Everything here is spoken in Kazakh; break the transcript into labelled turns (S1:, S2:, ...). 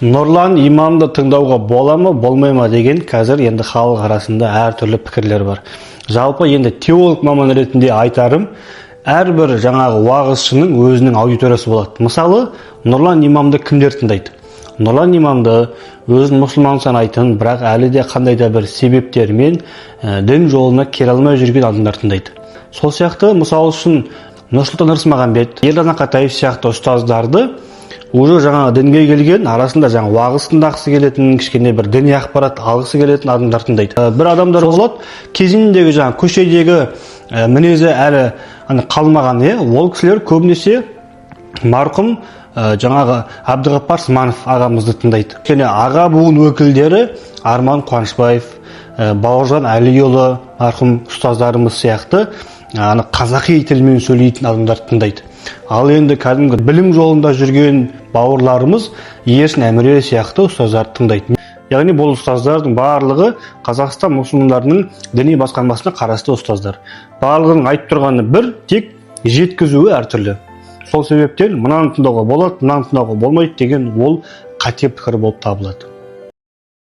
S1: Нұрлан имамды тыңдауға бола ма, болмай ма деген қазір енді халық арасында әртүрлі пікірлер бар. Жалпы енді теолог маман ретінде айтарым, әрбір жаңағы уағызшының өзінің аудиториясы болады. Мысалы, Нұрлан имамды кімдер тыңдайды? Нұрлан имамды өзін мұсылман санайтын, бірақ әлі де қандай да бір себептермен дін жолына келе алмай жүрген адамдар тыңдайды. Сол сияқты, мысалы үшін Нұрсұлтан Ырысмағамбет, Ерлан Ақатаев сияқты ұстаздарды уже жаңағы дінге келген, арасында жаңа уағыз тыңдағысы келетін, кішкене бір діни ақпарат алғысы келетін адамдар тыңдайды. Бір адамдар болады, кезіндегі жаңа көшедегі мінезі әлі қалмаған, ол кісілер көбінесе марқұм жаңағы Әбдіғаппар Сманов ағамызды тыңдайды. Және аға буын өкілдері Арман Қуанышбаев, Бауыржан Әлиұлы марқұм ұстаздарымыз сияқты қазақи тілмен сөйлейтін адамдар тыңдайды. Ал енді кәдімгі білім жолында жүрген бауырларымыз Ерсін Әміре сияқты ұстаздарды тыңдайды. Яғни бұл ұстаздардың барлығы Қазақстан мұсылмандарының діни басқармасына қарасты ұстаздар. Барлығының айтып тұрғаны бір, тек жеткізуі әртүрлі. Сол себептен мынаны тыңдауға болады, мынаны тыңдауға болмайды деген ол қате пікір болып табылады.